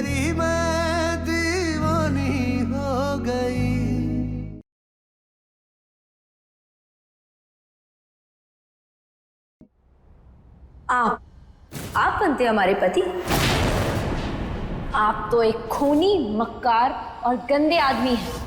तेरी मैं दीवानी हो गई। आप बनते हमारे पति? आप तो एक खूनी, मक्कार और गंदे आदमी हैं।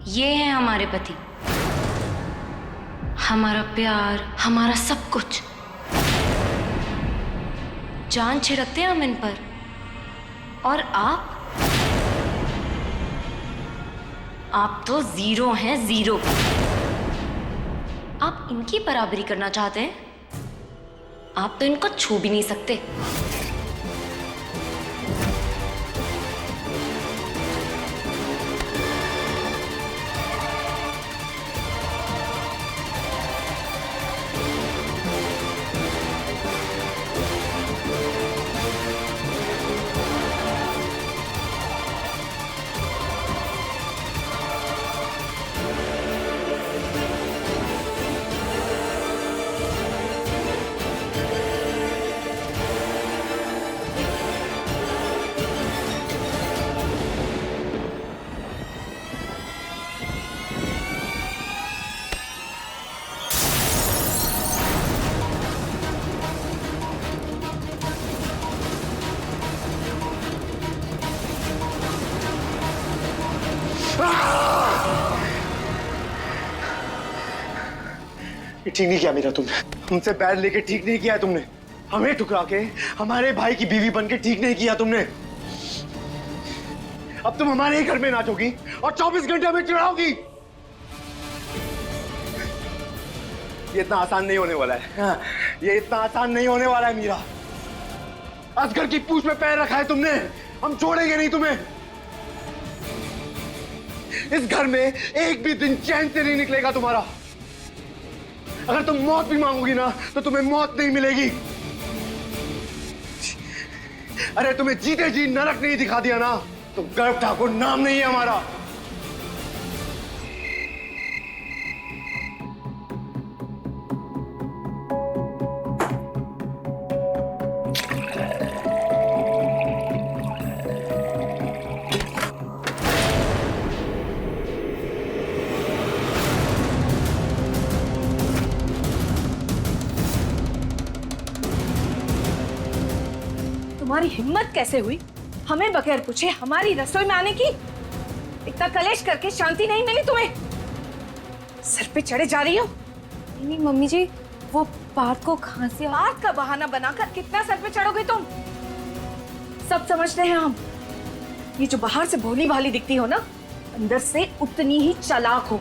ये हैं हमारे पति, हमारा प्यार, हमारा सब कुछ। जान छिड़कते हैं हम इन पर। और आप तो जीरो हैं, जीरो। आप इनकी बराबरी करना चाहते हैं? आप तो इनको छू भी नहीं सकते। ये ठीक नहीं किया मीरा तुमने। हमसे पैर लेके ठीक नहीं किया तुमने। हमें ठुकरा के हमारे भाई की बीवी बनके ठीक नहीं किया तुमने। अब तुम हमारे ही घर में नाचोगी और 24 घंटे हमें चिढ़ाओगी। ये इतना आसान नहीं होने वाला है। हाँ, ये इतना आसान नहीं होने वाला है मीरा। असगर की पूंछ में पैर रखा है तुमने, हम छोड़ेंगे नहीं तुम्हें। इस घर में एक भी दिन चैन से नहीं निकलेगा तुम्हारा। अगर तुम मौत भी मांगोगी ना तो तुम्हें मौत नहीं मिलेगी। अरे तुम्हें जीते जी नरक नहीं दिखा दिया ना तो गर्भ ठाकुर नाम नहीं है हमारा। तुम्हारी हिम्मत कैसे हुई हमें बगैर पूछे हमारी रसोई में आने की? इतना कलेश करके शांति नहीं मिली तुम्हें? सर पे चढ़े जा रही हो? नहीं मम्मी जी, वो पार्थ को खांसी। पार्थ का बहाना बनाकर कितना सर पे चढ़ोगे तुम? सब समझते हैं हम। ये जो बाहर से भोली भाली दिखती हो ना, अंदर से उतनी ही चालाक हो।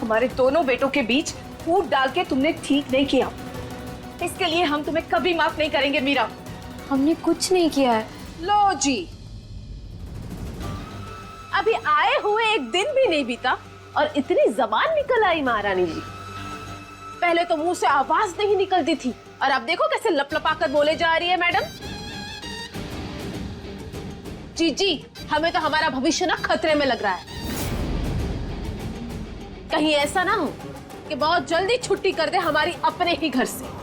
हमारे दोनों बेटों के बीच फूट डाल के तुमने ठीक नहीं किया। इसके लिए हम तुम्हें कभी माफ नहीं करेंगे मीरा। हमने कुछ नहीं किया है। लो जी, अभी आए हुए एक दिन भी नहीं बीता और इतनी जबान निकल आई महारानी जी। पहले तो मुंह से आवाज नहीं निकलती थी और अब देखो कैसे लपलपा कर बोले जा रही है मैडम। जी, हमें तो हमारा भविष्य ना खतरे में लग रहा है। कहीं ऐसा ना हो कि बहुत जल्दी छुट्टी कर दे हमारी अपने ही घर से।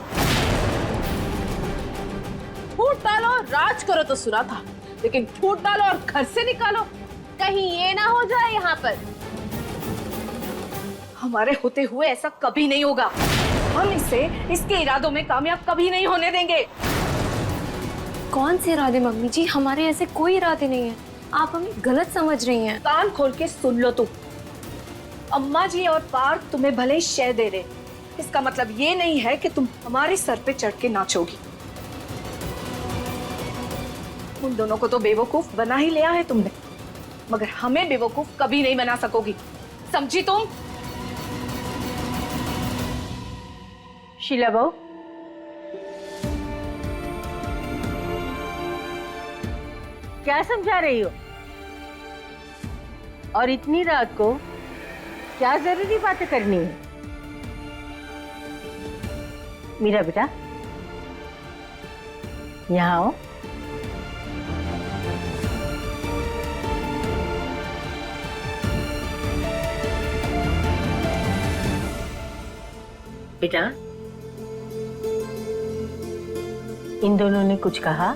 फूट डालो राज करो तो सुना था, लेकिन फूट डालो और घर से निकालो, कहीं ये ना हो जाए यहाँ पर। हमारे होते हुए ऐसा कभी नहीं होगा। हम इसके इरादों में कामयाब कभी नहीं होने देंगे। कौन से इरादे मम्मी जी? हमारे ऐसे कोई इरादे नहीं है। आप हमें गलत समझ रही हैं। कान खोल के सुन लो तुम। अम्मा जी और पार्थ तुम्हें भले शय दे रहे, इसका मतलब ये नहीं है कि तुम हमारे सर पे चढ़ के नाचोगी। उन दोनों को तो बेवकूफ बना ही लिया है तुमने, मगर हमें बेवकूफ कभी नहीं बना सकोगी, समझी तुम? शीला बहू, क्या समझा रही हो? और इतनी रात को क्या जरूरी बातें करनी है? मीरा बेटा, यहाँ आओ। बेटा, इन दोनों ने कुछ कहा?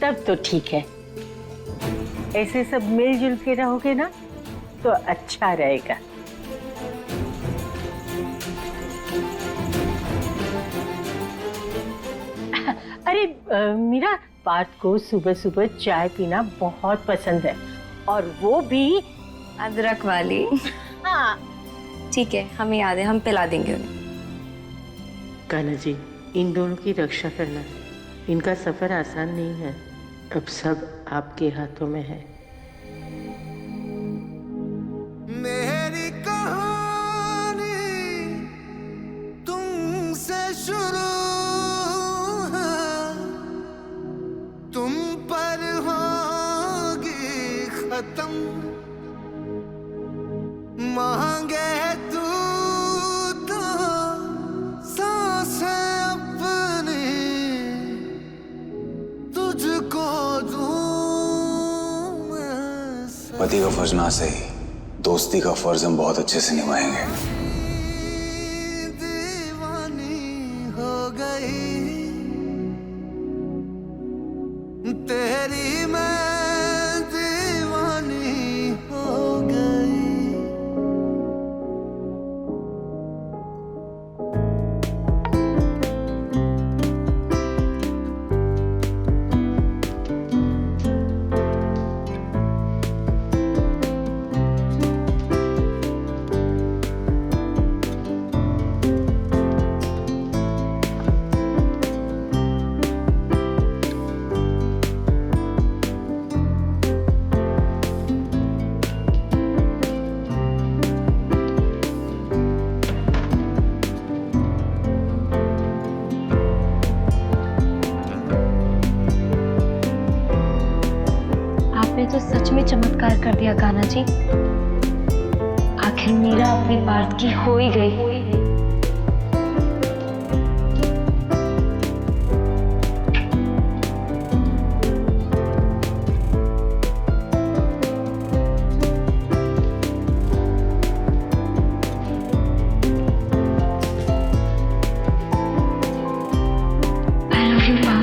तब तो ठीक है। ऐसे सब मिलजुल के रहोगे ना तो अच्छा रहेगा। अरे मीरा, पार्थ को सुबह सुबह चाय पीना बहुत पसंद है, और वो भी अदरक वाली। हाँ। ठीक है, हमें याद है, हम पिला देंगे उन्हें। कान्हा जी, इन दोनों की रक्षा करना, इनका सफर आसान नहीं है। अब सब आपके हाथों में है। मेरी कहानी तुमसे शुरू है, तुम पर होगी खत्म। मांगे तू तो सांसें अपनी तुझको दूं मैं। पति का फर्ज ना सही, दोस्ती का फर्ज हम बहुत अच्छे से निभाएंगे। दीवानी हो गई तेरी, मैं दीवानी हो गई। आपने तो सच में चमत्कार कर दिया कान्हा जी। आखिर मीरा अपनी पार्थ की हो ही गई। I love you, Mom.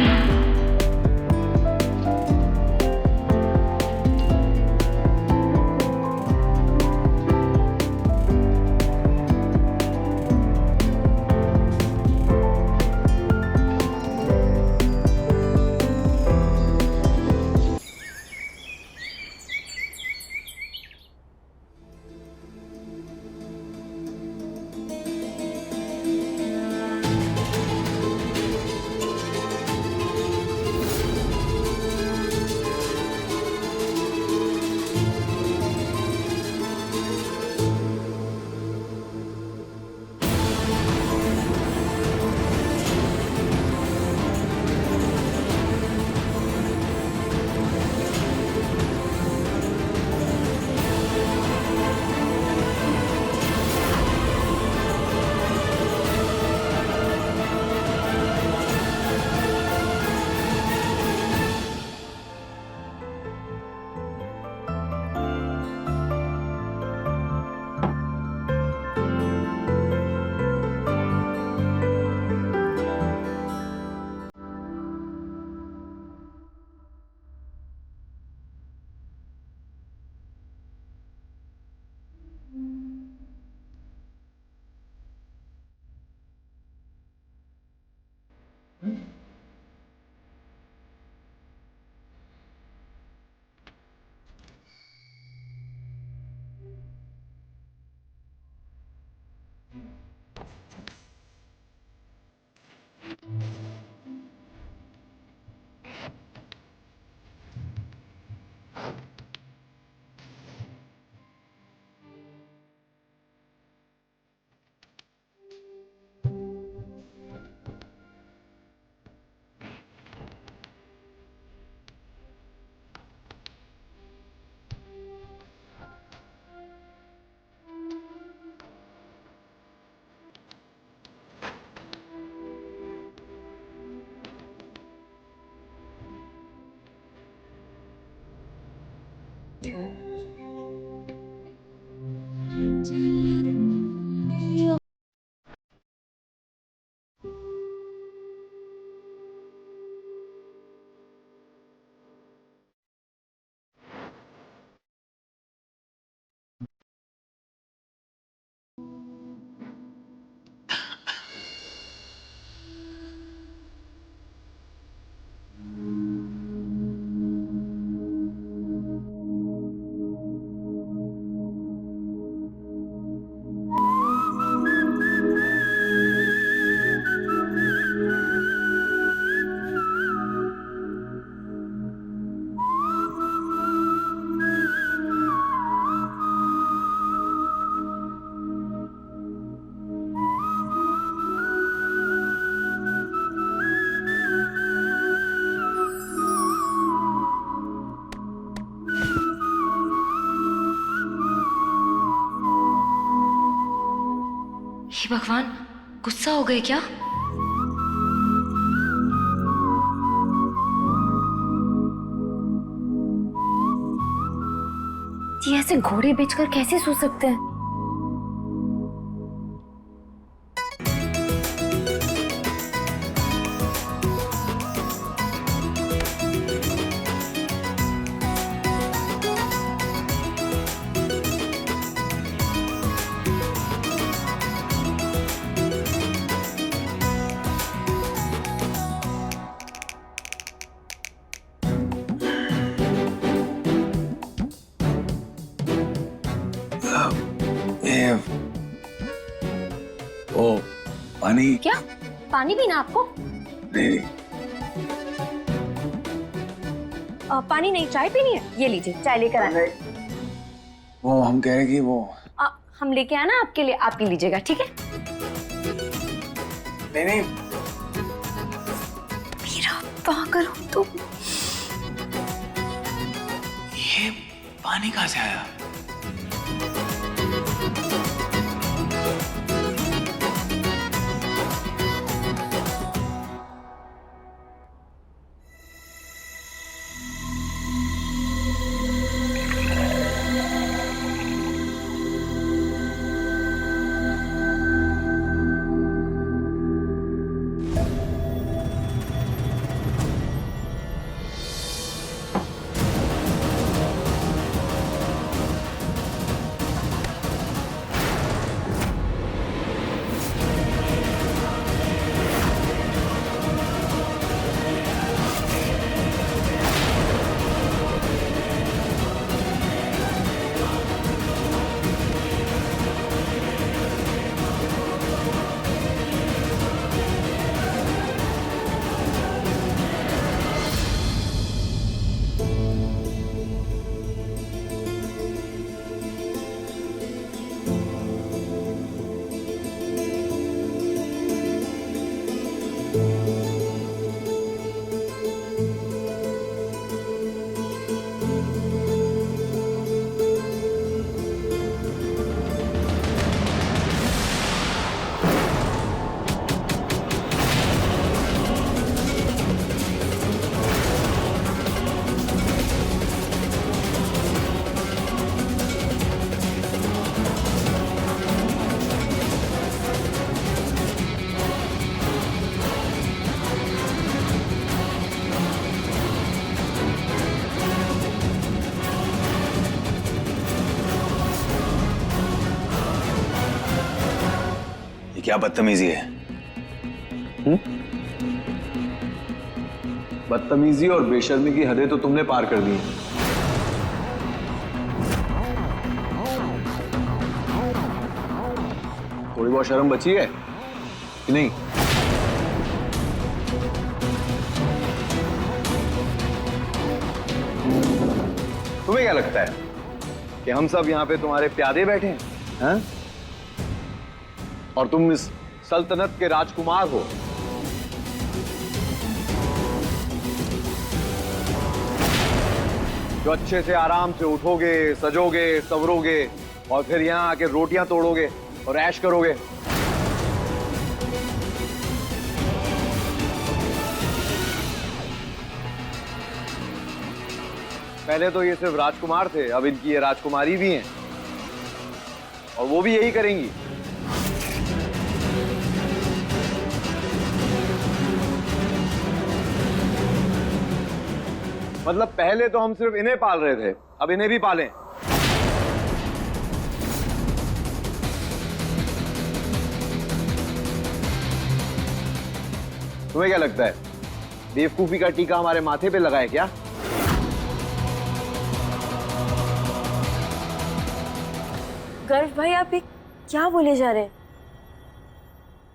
हे भगवान, गुस्सा हो गए क्या? ये ऐसे घोड़े बेचकर कैसे सो सकते हैं? ये ओ पानी क्या पानी पीना आपको? नहीं पानी नहीं, चाय पीनी है? ये लीजिए, चाय लेकर आना। वो हम कह रहे कि वो हम लेके आना आपके लिए, आप पी लीजिएगा, ठीक है? नहीं मेरा पागल हो तो। ये पानी कहाँ से आया? ये क्या बदतमीजी है? बदतमीजी और बेशर्मी की हदें तो तुमने पार कर दी हैं। थोड़ी बहुत शर्म बची है कि नहीं? तुम्हें क्या लगता है कि हम सब यहाँ पे तुम्हारे प्यादे बैठे हैं? और तुम इस सल्तनत के राजकुमार हो। जो अच्छे से आराम से उठोगे, सजोगे, संवरोगे और फिर यहाँ आके रोटियां तोड़ोगे और ऐश करोगे। पहले तो ये सिर्फ राजकुमार थे, अब इनकी ये राजकुमारी भी हैं और वो भी यही करेंगी। मतलब पहले तो हम सिर्फ इन्हें पाल रहे थे, अब इन्हें भी पालें। तुम्हें क्या लगता है बेवकूफी का टीका हमारे माथे पे लगा है क्या? गर्व भाई, आप ये क्या बोले जा रहे हैं?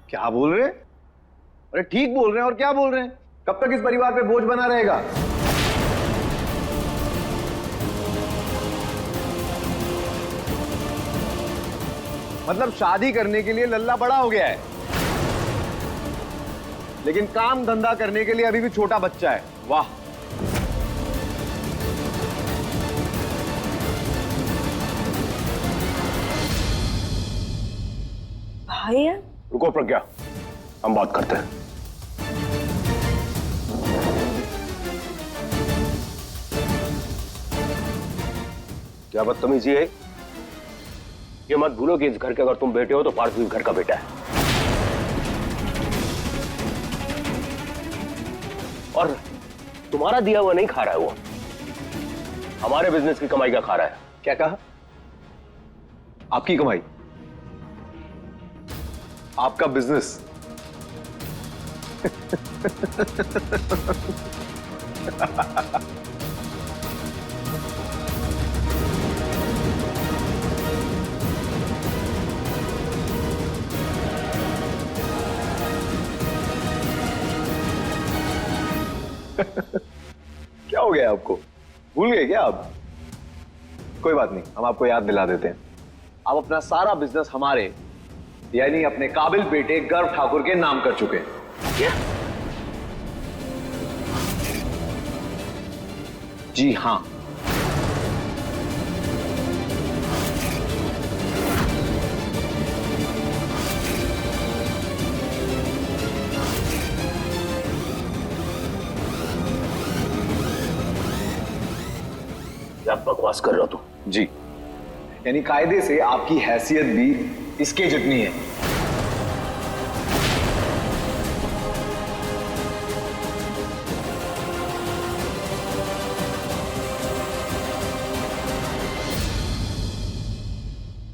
क्या बोल रहे हैं? अरे ठीक बोल रहे हैं, और क्या बोल रहे हैं? कब तक इस परिवार पे बोझ बना रहेगा? मतलब शादी करने के लिए लल्ला बड़ा हो गया है, लेकिन काम धंधा करने के लिए अभी भी छोटा बच्चा है। वाह! भाई रुको प्रज्ञा, हम बात करते हैं। क्या बदतमीजी है? ये मत भूलो कि इस घर के अगर तुम बेटे हो तो पार्थ भी घर का बेटा है, और तुम्हारा दिया हुआ नहीं खा रहा है, वो हमारे बिजनेस की कमाई का खा रहा है। क्या कहा? आपकी कमाई, आपका बिजनेस? क्या हो गया आपको? भूल गए क्या आप? कोई बात नहीं, हम आपको याद दिला देते हैं। आप अपना सारा बिजनेस हमारे यानी अपने काबिल बेटे गर्व ठाकुर के नाम कर चुके हैं। क्या? जी हां। क्या बकवास कर रहे हो तुम? जी, यानी कायदे से आपकी हैसियत भी इसके जितनी है।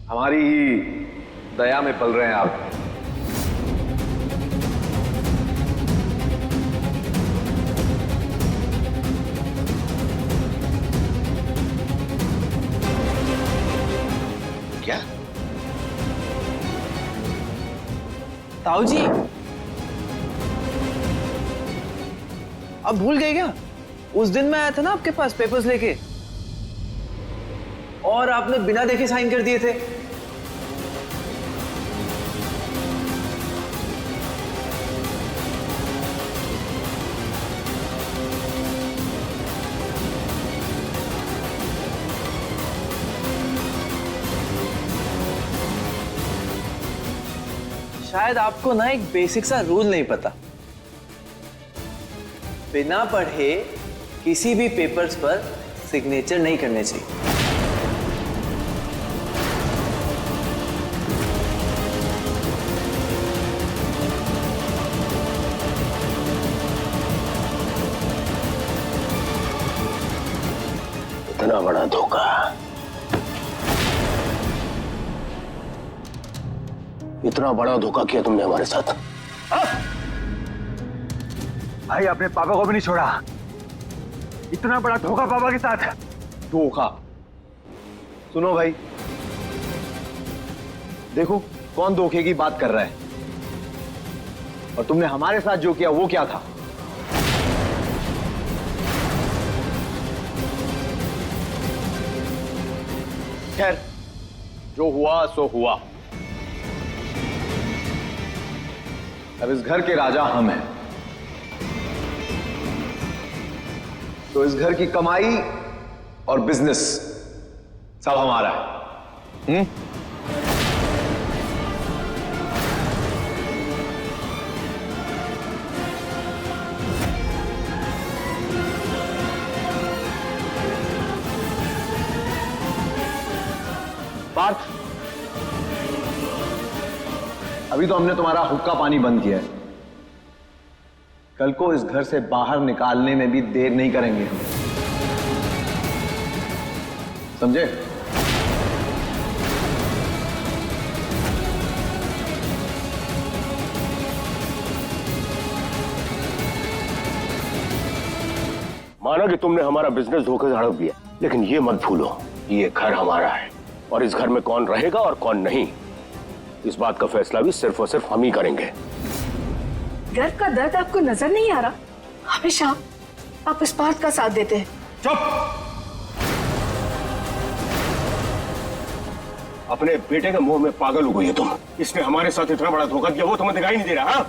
हमारी ही दया में पल रहे हैं आप। क्या? ताऊ जी, अब भूल गए क्या? उस दिन मैं आया था ना आपके पास पेपर्स लेके, और आपने बिना देखे साइन कर दिए थे। शायद आपको ना एक बेसिक सा रूल नहीं पता। बिना पढ़े किसी भी पेपर्स पर सिग्नेचर नहीं करने चाहिए। इतना बड़ा धोखा, इतना बड़ा धोखा किया तुमने हमारे साथ। भाई अपने पापा को भी नहीं छोड़ा, इतना बड़ा धोखा पापा के साथ। धोखा? सुनो भाई, देखो कौन धोखे की बात कर रहा है, और तुमने हमारे साथ जो किया वो क्या था? खैर, जो हुआ सो हुआ। अब इस घर के राजा हम हैं, तो इस घर की कमाई और बिजनेस सब हमारा है। अभी तो हमने तुम्हारा हुक्का पानी बंद किया है, कल को इस घर से बाहर निकालने में भी देर नहीं करेंगे हम, समझे? माना कि तुमने हमारा बिजनेस धोखे से हड़प दिया, लेकिन ये मत भूलो ये घर हमारा है और इस घर में कौन रहेगा और कौन नहीं, इस बात का फैसला भी सिर्फ और सिर्फ हम ही करेंगे। घर का दर्द आपको नजर नहीं आ रहा? हमेशा आप इस बात का साथ देते हैं। चुप! अपने बेटे के मुंह में पागल हो गई है तुम। इसने हमारे साथ इतना बड़ा धोखा दिया, वो तुम्हें दिखाई नहीं दे रहा? हाँ?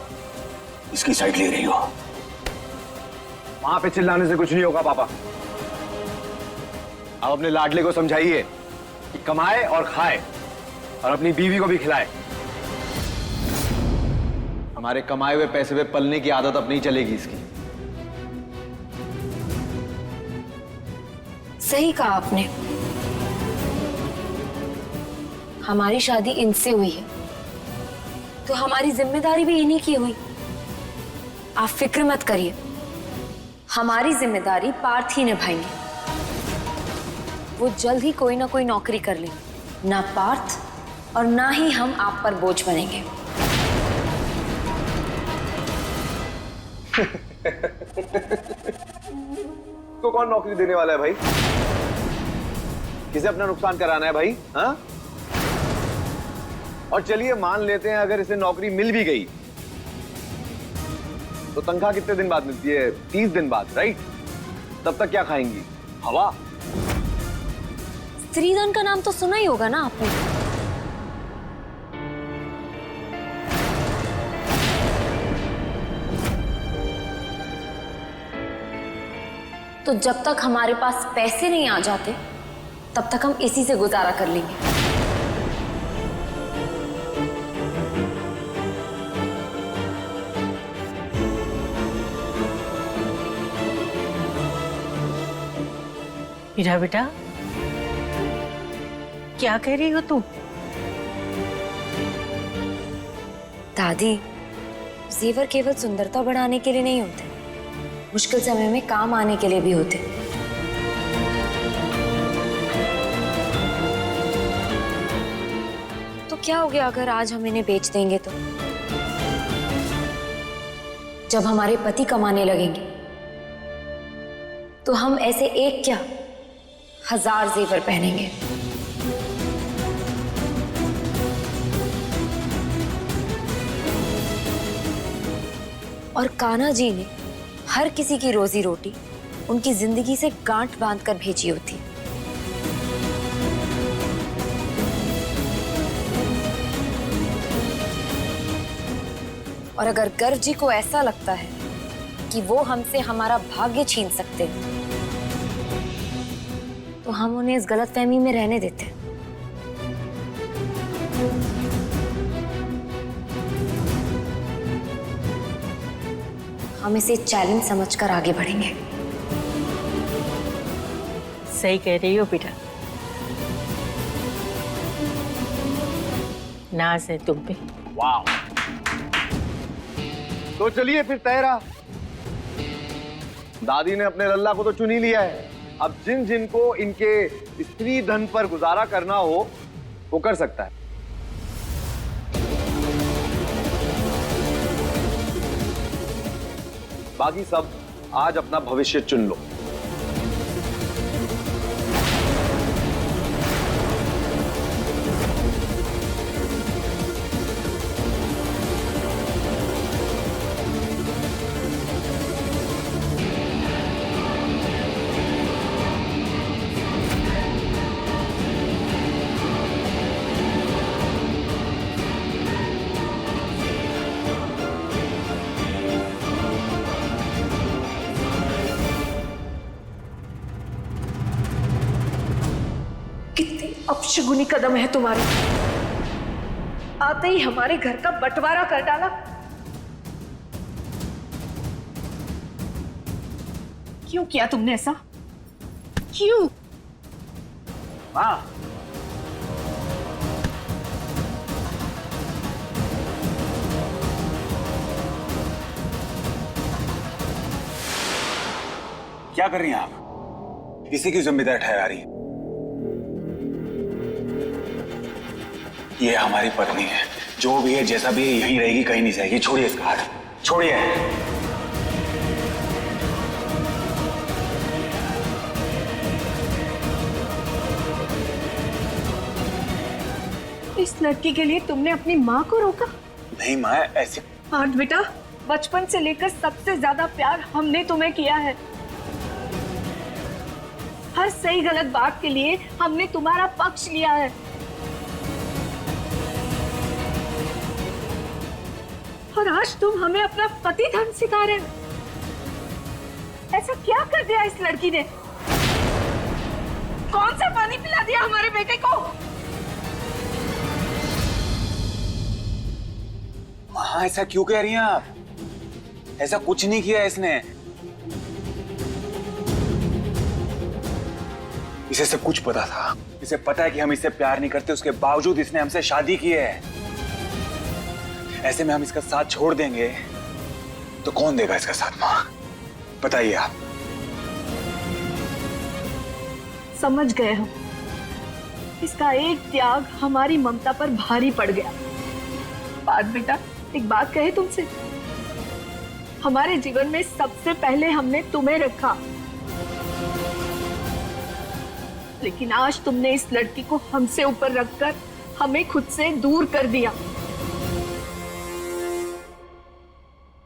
इसकी साइड ले रही हो। वहां पे चिल्लाने से कुछ नहीं होगा पापा। आप अपने लाडले को समझाइए कि कमाए और खाए और अपनी बीवी को भी खिलाए। हमारे कमाए हुए पैसे पे पलने की आदत अब नहीं चलेगी इसकी। सही कहा आपने, हमारी शादी इनसे हुई है तो हमारी जिम्मेदारी भी इन्हीं की हुई। आप फिक्र मत करिए, हमारी जिम्मेदारी पार्थ ही निभाएंगे। वो जल्द ही कोई ना कोई नौकरी कर लेंगे, ना पार्थ और ना ही हम आप पर बोझ बनेंगे। तो कौन नौकरी देने वाला है भाई? किसे अपना नुकसान कराना है भाई? हाँ? और चलिए मान लेते हैं अगर इसे नौकरी मिल भी गई तो तनख्वाह कितने दिन बाद मिलती है? 30 दिन बाद, राइट? तब तक क्या खाएंगी? हवा? स्त्रीधन का नाम तो सुना ही होगा ना आपने। तो जब तक हमारे पास पैसे नहीं आ जाते तब तक हम इसी से गुजारा कर लेंगे। मीरा बेटा, क्या कह रही हो तुम? दादी, जेवर केवल सुंदरता बढ़ाने के लिए नहीं होते, मुश्किल समय में काम आने के लिए भी होते। तो क्या हो गया अगर आज हम इन्हें बेच देंगे तो? जब हमारे पति कमाने लगेंगे तो हम ऐसे एक क्या 1000 जेवर पहनेंगे। और कान्हा जी ने हर किसी की रोजी रोटी उनकी जिंदगी से गांठ बांधकर भेजी होती। और अगर गर्व जी को ऐसा लगता है कि वो हमसे हमारा भाग्य छीन सकते हैं तो हम उन्हें इस गलतफहमी में रहने देते हैं। हम इसे चैलेंज समझकर आगे बढ़ेंगे। सही कह रही हो बेटा, नाज है तुम पे। वाह! तो चलिए फिर तय रहा। दादी ने अपने लल्ला को तो चुन ही लिया है। अब जिन जिन को इनके स्त्री धन पर गुजारा करना हो वो कर सकता है। बाकी सब आज अपना भविष्य चुन लो। अपशगुनी कदम है तुम्हारे, आते ही हमारे घर का बंटवारा कर डाला। क्यों किया तुमने ऐसा? क्यों? क्या कर रही हैं आप? इसी की जिम्मेदारी ठहरा रही है। ये हमारी पत्नी है, जो भी है जैसा भी है यहीं रहेगी, कहीं नहीं जाएगी। छोड़िए इसका हाथ, छोड़िए। इस लड़की के लिए तुमने अपनी माँ को रोका? नहीं माँ, ऐसे हाँ बेटा, बचपन से लेकर सबसे ज्यादा प्यार हमने तुम्हें किया है। हर सही गलत बात के लिए हमने तुम्हारा पक्ष लिया है। और आज तुम हमें अपना पति धर्म सिखा रहे हो। ऐसा क्या कर दिया इस लड़की ने? कौन सा पानी पिला दिया हमारे बेटे को? माँ ऐसा क्यों कह रही हैं आप? ऐसा कुछ नहीं किया इसने। इसे सब कुछ पता था। इसे पता है कि हम इससे प्यार नहीं करते, उसके बावजूद इसने हमसे शादी की है। ऐसे में हम इसका साथ छोड़ देंगे तो कौन देगा इसका साथ? माँ बताइए आप। समझ गए हम। इसका एक त्याग हमारी ममता पर भारी पड़ गया। बात बेटा, एक बात कहे तुमसे, हमारे जीवन में सबसे पहले हमने तुम्हें रखा, लेकिन आज तुमने इस लड़की को हमसे ऊपर रखकर हमें खुद से दूर कर दिया।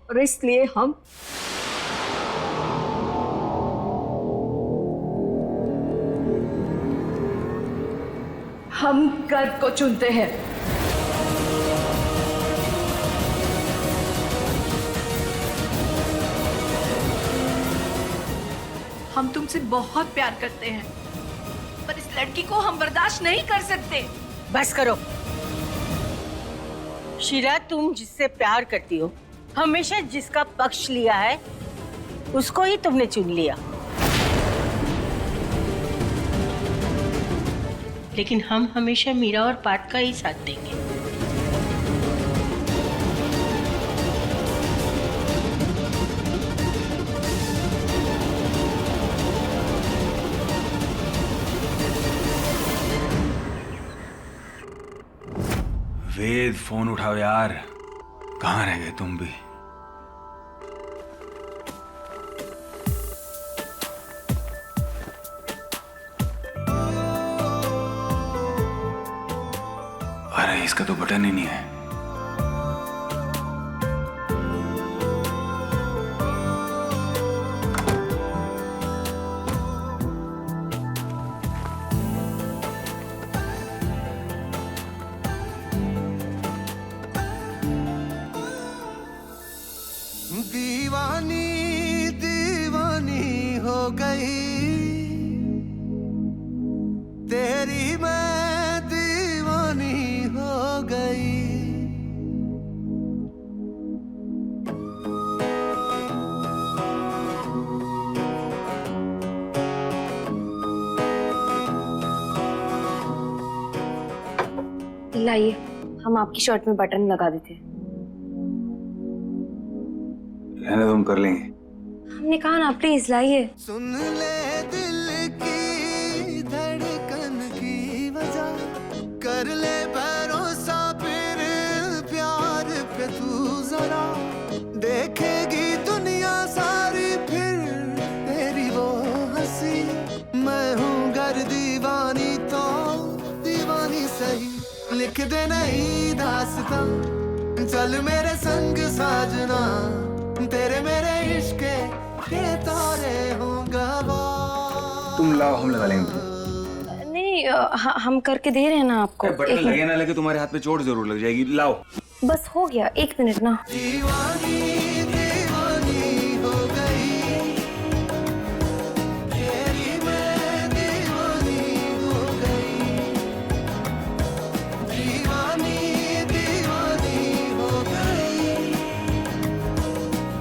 और इसलिए हम गर्व को चुनते हैं। हम तुमसे बहुत प्यार करते हैं, पर इस लड़की को हम बर्दाश्त नहीं कर सकते। बस करो शीला, तुम जिससे प्यार करती हो, हमेशा जिसका पक्ष लिया है, उसको ही तुमने चुन लिया। लेकिन हम हमेशा मीरा और पार्थ का ही साथ देंगे। वेद, फोन उठाओ यार। कहाँ रह गए तुम भी? अरे इसका तो बटन ही नहीं है। दीवानी दीवानी हो गई, तेरी मैं दीवानी हो गई। लाइए, हम आपकी शर्ट में बटन लगा देते हैं। रहने दो, हम कर लेंगे। हमने कहा ना, प्लीज लाइए। सुन ले दिल की धड़कन की वजह, कर ले भरोसा फिर प्यार पे तू जरा। देखेगी दुनिया सारी फिर तेरी वो हंसी। मैं हूँ गर दीवानी तो दीवानी सही, लिख दे नई दास्तां, चल मेरे संग साजना। तेरे मेरे इश्क के तारे होगा। तुम लाओ, हम लगा लेंगे। नहीं, हम करके दे रहे हैं ना आपको। बटन लगे ना लगे, तुम्हारे हाथ में चोट जरूर लग जाएगी। लाओ। बस हो गया, 1 मिनट ना। दीवानी दीवानी हो गई, तेरी मैं दीवानी हो गई। दीवानी दीवानी हो गई,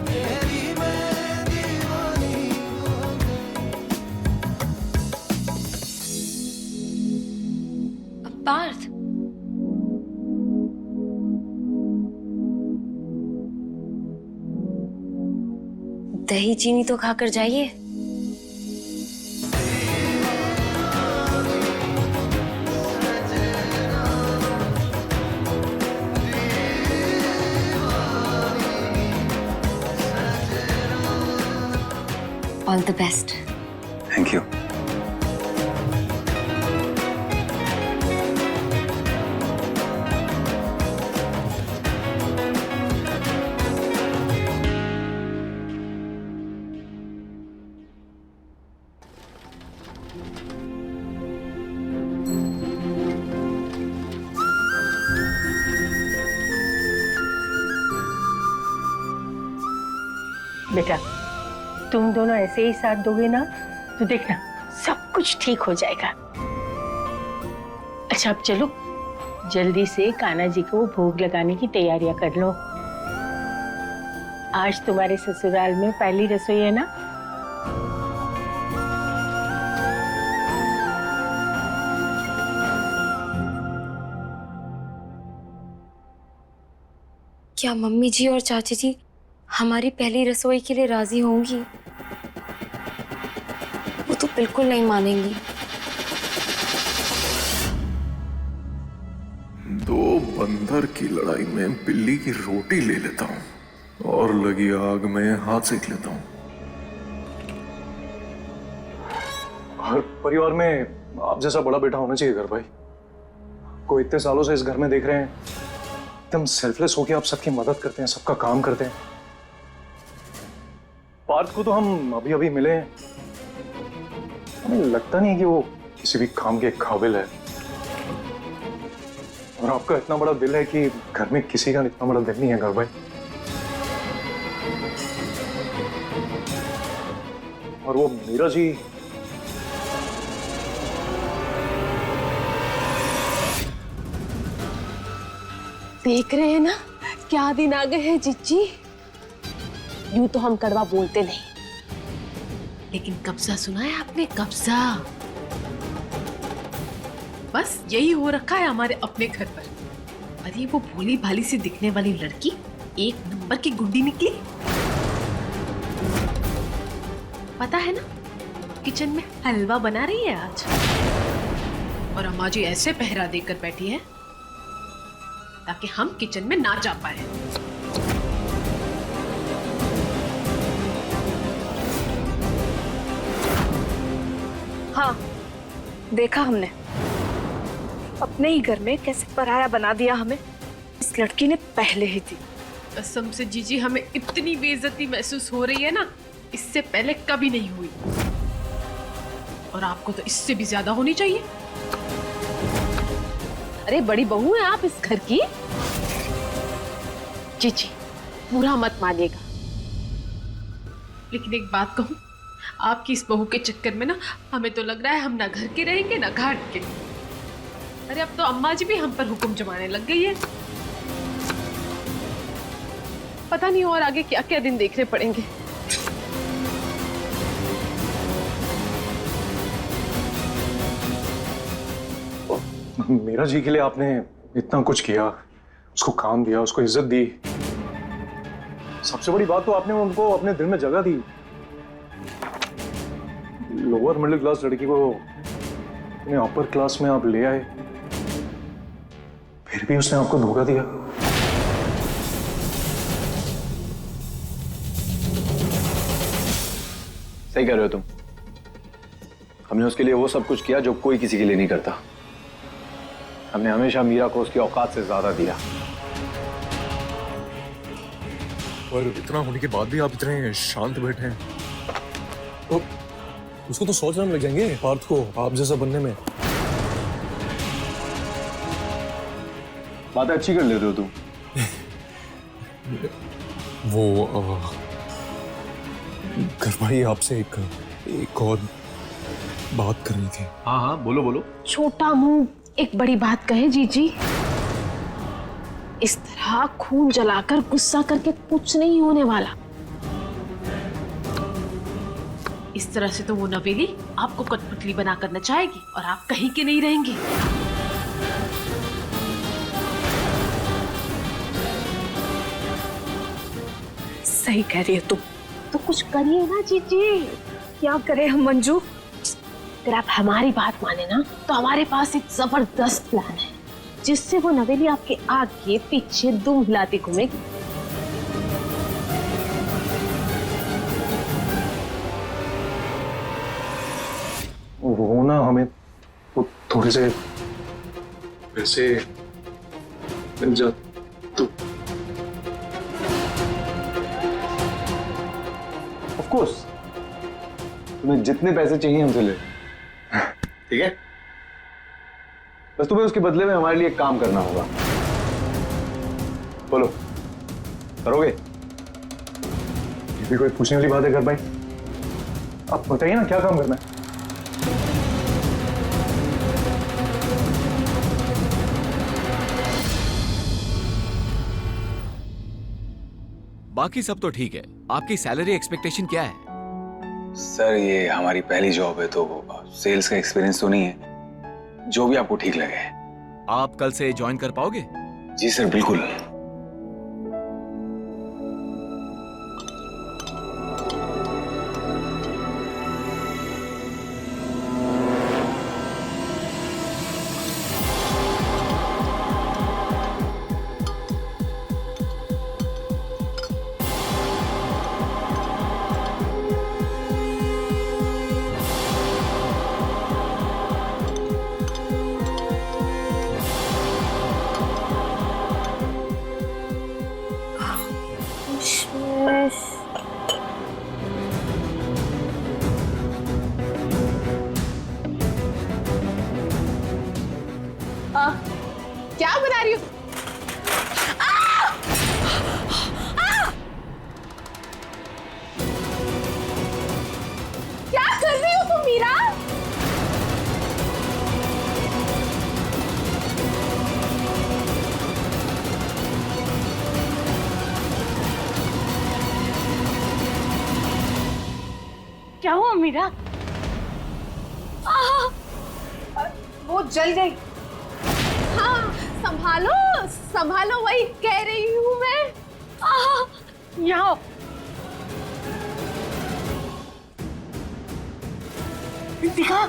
तेरी मैं दीवानी हो गई। पार्थ, दही चीनी तो खाकर जाइए। All the best. Thank you. बेटा तुम दोनों ऐसे ही साथ दोगे ना तो देखना सब कुछ ठीक हो जाएगा। अच्छा अब चलो जल्दी से कान्हा जी को भोग लगाने की तैयारियां कर लो। आज तुम्हारे ससुराल में पहली रसोई है ना। क्या मम्मी जी और चाची जी हमारी पहली रसोई के लिए राजी होंगी? वो तो बिल्कुल नहीं मानेंगी। दो बंदर की लड़ाई में बिल्ली की रोटी ले लेता हूँ और लगी आग में हाथ सेक लेता हूँ। हर परिवार में आप जैसा बड़ा बेटा होना चाहिए घर भाई। को इतने सालों से इस घर में देख रहे हैं, एकदम सेल्फलेस होके आप सबकी मदद करते हैं, सबका काम करते हैं। पार्थ को तो हम अभी अभी मिले हैं, हमें लगता नहीं कि वो किसी भी काम के काबिल है। और आपका इतना बड़ा दिल है कि घर में किसी का इतना बड़ा दिल नहीं है घर भाई। और वो मीरा जी, देख रहे हैं ना क्या दिन आ गए हैं जीजी। यूं तो हम कड़वा बोलते नहीं, लेकिन कब्जा सुना है आपने? कब्जा बस यही हो रखा है हमारे अपने घर पर। अरे वो भोली भाली सी दिखने वाली लड़की एक नंबर की गुंडी निकली। पता है ना किचन में हलवा बना रही है आज, और अम्मा जी ऐसे पहरा देकर बैठी है ताकि हम किचन में ना जा पाए। हाँ देखा हमने, अपने ही घर में कैसे पराया बना दिया हमें इस लड़की ने पहले ही थी। कसम से जीजी हमें इतनी बेइज्जती महसूस हो रही है ना, इससे पहले कभी नहीं हुई। और आपको तो इससे भी ज्यादा होनी चाहिए। अरे बड़ी बहू है आप इस घर की। जीजी बुरा मत मानिएगा, लेकिन एक बात कहूं, आपकी इस बहू के चक्कर में ना हमें तो लग रहा है हम ना घर के रहेंगे ना घाट के। अरे अब तो अम्मा जी भी हम पर हुक्म जमाने लग गई है। पता नहीं और आगे क्या क्या दिन देखने पड़ेंगे। मीरा जी के लिए आपने इतना कुछ किया, उसको काम दिया, उसको इज्जत दी। सबसे बड़ी बात तो आपने उनको अपने दिल में जगह दी। लोअर मिडिल क्लास लड़की को अपने अपर क्लास में आप ले आए, फिर भी उसने आपको धोखा दिया। सही कह रहे हो तुम। हमने उसके लिए वो सब कुछ किया जो कोई किसी के लिए नहीं करता। हमने हमेशा मीरा को उसकी औकात से ज्यादा दिया। पर इतना होने के बाद भी आप इतने शांत बैठे हैं। तो उसको तो 100 जन्म लग जाएंगे पार्थ को आप जैसा बनने में। बातें अच्छी कर लेते हो तुम। वो घर भाई आपसे एक और बात करनी थी। हाँ हाँ बोलो बोलो। छोटा मुंह एक बड़ी बात कहे जीजी। इस तरह खून जलाकर गुस्सा करके कुछ नहीं होने वाला। इस तरह से तो वो नवेली आपको कठपुतली बनाकर नचाएगी और आप कहीं के नहीं रहेंगे। सही कह रही है तुम। तो कुछ करिए ना जीजी। क्या करे हम मंजू? अगर आप हमारी बात माने ना तो हमारे पास एक जबरदस्त प्लान है जिससे वो नवेली आपके आगे पीछे दुम हिलाती घूमेगी। थोड़े से पैसे मिल जा तो। ऑफ कोर्स, तुम्हें जितने पैसे चाहिए हमसे ले, ठीक है? बस तुम्हें उसके बदले में हमारे लिए एक काम करना होगा। बोलो, करोगे? ये भी कोई पूछने वाली बात है घर भाई? आप बताइए ना क्या काम करना है? बाकी सब तो ठीक है, आपकी सैलरी एक्सपेक्टेशन क्या है? सर ये हमारी पहली जॉब है तो सेल्स का एक्सपीरियंस तो नहीं है, जो भी आपको ठीक लगे। आप कल से ज्वाइन कर पाओगे? जी सर, बिल्कुल। क्या बना रही हो? क्या कर रही हो तुम मीरा? क्या हुआ मीरा? वो जल गई। हाँ, संभालो संभालो, वही कह रही हूँ मैं। यहाँ दिखा।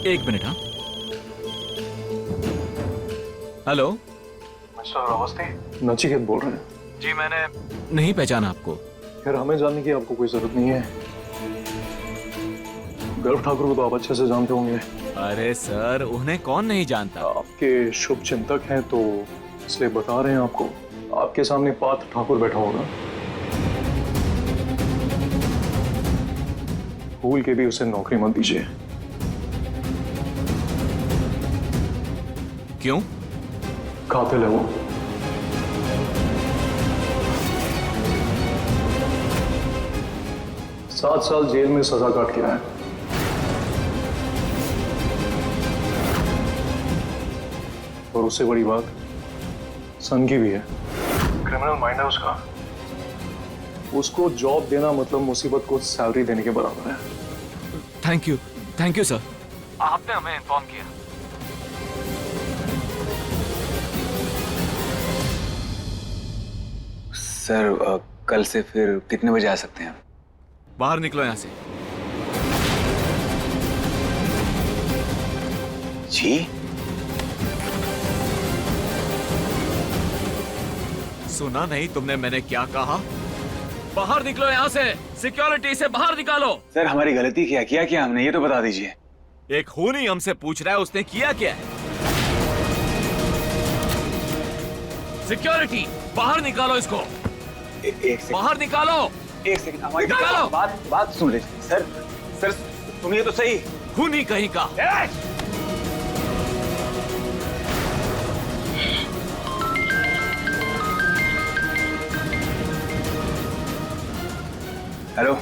एक मिनट। हाँ, हेलो मिस्टर अवस्थी, नचिकेत बोल रहे हैं। जी, मैंने नहीं पहचाना आपको। यार हमें जानने की आपको कोई जरूरत नहीं है, गर्व ठाकुर को तो आप अच्छे से जानते होंगे। अरे सर, उन्हें कौन नहीं जानता। आपके शुभ चिंतक हैं तो इसलिए बता रहे हैं आपको। आपके सामने पार्थ ठाकुर बैठा होगा, भूल के भी उसे नौकरी मत दीजिए। क्यों? कातिल है वो। सात साल जेल में सजा काट के आया। और उससे बड़ी बात सन की भी है। क्रिमिनल माइंड है उसका। उसको जॉब देना मतलब मुसीबत को सैलरी देने के बराबर है। थैंक यू सर, आपने हमें इन्फॉर्म किया। सर कल से फिर कितने बजे आ सकते हैं? बाहर निकलो यहां से। जी? सुना नहीं तुमने मैंने क्या कहा? बाहर निकलो यहाँ से, सिक्योरिटी से बाहर निकालो। सर हमारी गलती क्या हमने, ये तो बता दीजिए। एक खूनी हमसे पूछ रहा है उसने किया क्या है। सिक्योरिटी बाहर निकालो इसको। एक सेकंड, बाहर निकालो। एक सेकंड, हमारी निकालो। बात सुन लीजिए। सर सुनिए तो सही। खूनी कहीं का। हेलो,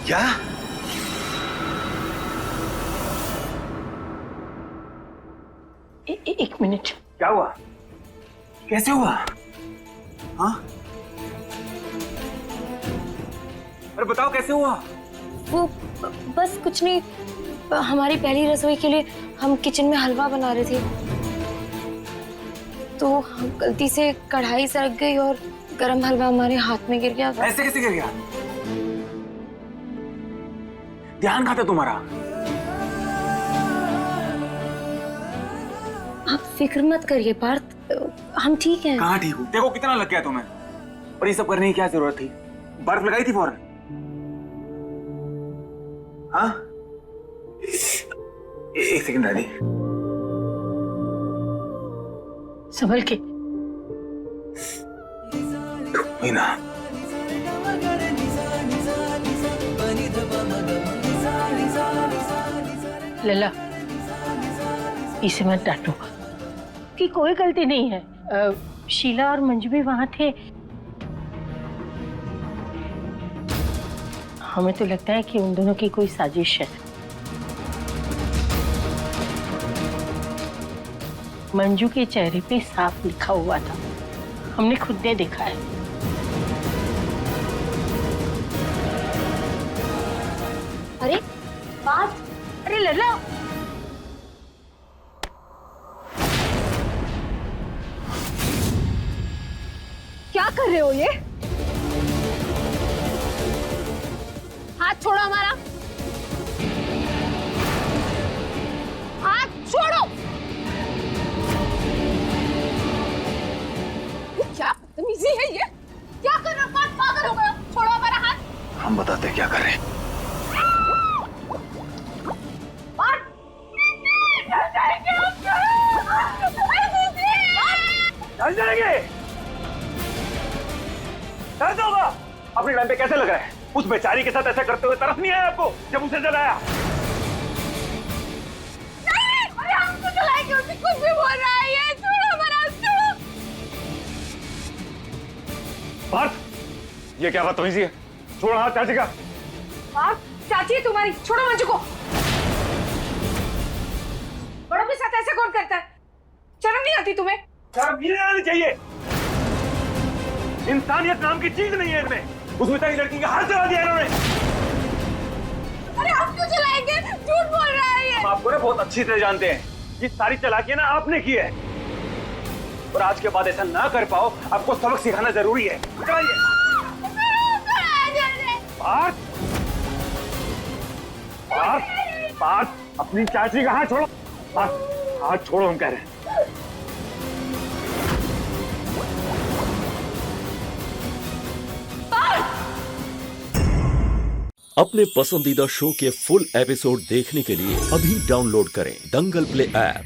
क्या? एक मिनट। क्या हुआ? कैसे हुआ? हाँ, अरे बताओ कैसे हुआ? वो बस कुछ नहीं, हमारी पहली रसोई के लिए हम किचन में हलवा बना रहे थे तो हम गलती से कढ़ाई सरक गई और गरम हलवा हमारे हाथ में गिर गया था। ऐसे कैसे गिर गया? ध्यान कहाँ था तुम्हारा? आप फिक्र मत करिए पार्थ, हम ठीक हैं। कहाँ ठीक हूँ? देखो कितना लग गया तुम्हें, और ये सब करने की क्या जरूरत थी? बर्फ लगाई थी फौरन। हाँ, एक सेकंड दादी। संभल के। मीना, लला, इसे मत डांटो कि कोई गलती नहीं है। शीला और मंजू भी वहां थे। हमें तो लगता है कि उन दोनों की कोई साजिश है। मंजू के चेहरे पे साफ लिखा हुआ था, हमने खुद ने देखा है। अरे बात, अरे लला, क्या कर रहे हो ये? हाथ छोड़ो हमारा, हाथ छोड़ो। क्या बदतमीजी है ये? क्या कर रहे हो? पागल हो गए हो? छोड़ो हमारा हाथ। हम बताते हैं क्या करें। चल जाएंगे। दर्द होगा। अपने टाइम पे कैसे लग रहा है? उस बेचारी के साथ ऐसा करते हुए तरस नहीं आया आपको जब उसे जलाया? नहीं, अरे हम तो जलाएंगे, उसे कुछ भी बोल रहा है ये। छोड़ो हमारा, छोड़ो। पार्थ, ये क्या बदतमीजी है? छोड़ हाथ चाची का। पार्थ, चाची है तुम्हारी, छोड़ो मंजू को। बड़ों के साथ ऐसे कौन करता है? शर्म नहीं आती तुम्हें? शर्म नहीं आनी चाहिए। इंसानियत नाम की चीज नहीं है इनमें। उसमें तक लड़की का हाथ जला दिया इन्होंने। अरे हम क्यों जलाएंगे? झूठ बोल रहा है ये। हम आपको ना बहुत अच्छी तरह जानते हैं। ये सारी चालाकियां ना आपने की है, और आज के बाद ऐसा ना कर पाओ, आपको सबक सिखाना जरूरी है। पार्थ, पार्थ, पार्थ, अपनी चाची का हाथ छोड़ो। पार्थ, हाथ छोड़ो, हम कह रहे हैं। अपने पसंदीदा शो के फुल एपिसोड देखने के लिए अभी डाउनलोड करें दंगल प्ले ऐप।